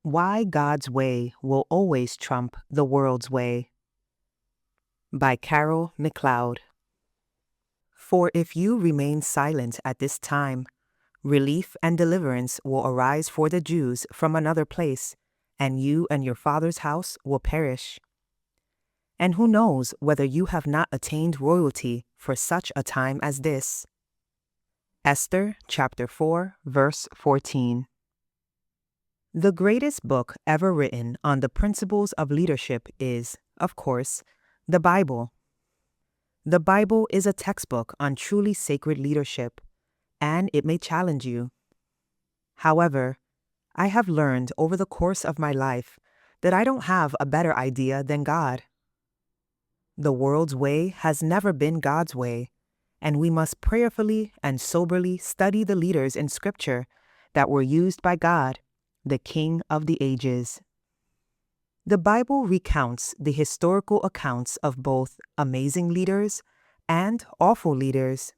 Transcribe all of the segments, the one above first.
Why God's Way Will Always Trump the World's Way by Carol McLeod. For if you remain silent at this time, relief and deliverance will arise for the Jews from another place, and you and your father's house will perish. And who knows whether you have not attained royalty for such a time as this? Esther chapter 4, verse 14. The greatest book ever written on the principles of leadership is, of course, the Bible. The Bible is a textbook on truly sacred leadership, and it may challenge you. However, I have learned over the course of my life that I don't have a better idea than God. The world's way has never been God's way, and we must prayerfully and soberly study the leaders in Scripture that were used by God, the King of the ages. The Bible recounts the historical accounts of both amazing leaders and awful leaders.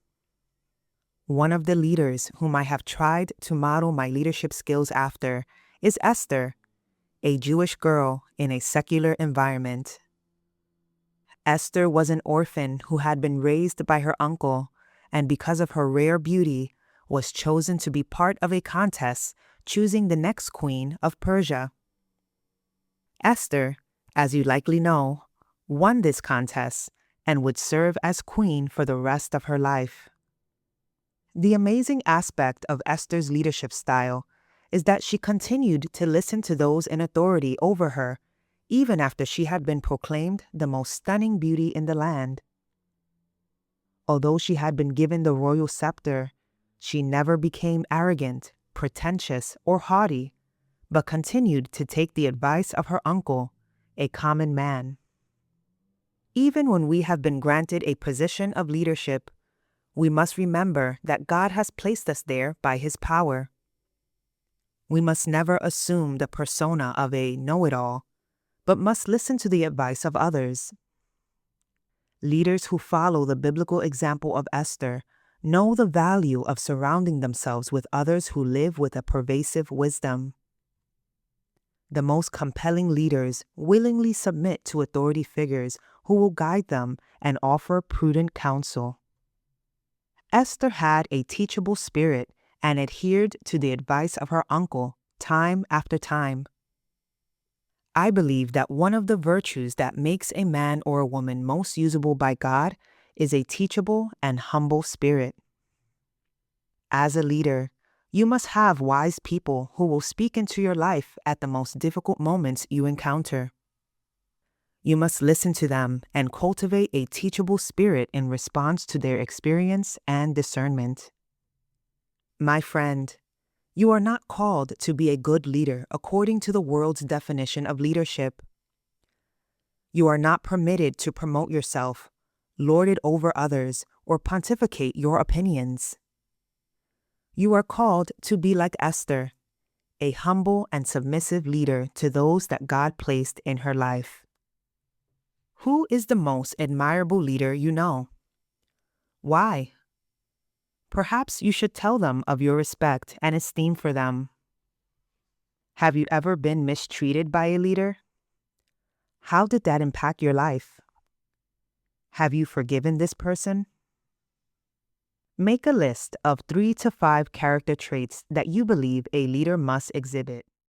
One of the leaders whom I have tried to model my leadership skills after is Esther, a Jewish girl in a secular environment. Esther was an orphan who had been raised by her uncle, and because of her rare beauty, was chosen to be part of a contest choosing the next queen of Persia. Esther, as you likely know, won this contest and would serve as queen for the rest of her life. The amazing aspect of Esther's leadership style is that she continued to listen to those in authority over her, even after she had been proclaimed the most stunning beauty in the land. Although she had been given the royal scepter, she never became arrogant, pretentious, or haughty, but continued to take the advice of her uncle, a common man. Even when we have been granted a position of leadership, we must remember that God has placed us there by His power. We must never assume the persona of a know-it-all, but must listen to the advice of others. Leaders who follow the biblical example of Esther know the value of surrounding themselves with others who live with a pervasive wisdom. The most compelling leaders willingly submit to authority figures who will guide them and offer prudent counsel. Esther had a teachable spirit and adhered to the advice of her uncle time after time. I believe that one of the virtues that makes a man or a woman most usable by God is a teachable and humble spirit. As a leader, you must have wise people who will speak into your life at the most difficult moments you encounter. You must listen to them and cultivate a teachable spirit in response to their experience and discernment. My friend, you are not called to be a good leader according to the world's definition of leadership. You are not permitted to promote yourself, lord it over others, or pontificate your opinions. You are called to be like Esther, a humble and submissive leader to those that God placed in her life. Who is the most admirable leader you know? Why? Perhaps you should tell them of your respect and esteem for them. Have you ever been mistreated by a leader? How did that impact your life? Have you forgiven this person? Make a list of 3 to 5 character traits that you believe a leader must exhibit.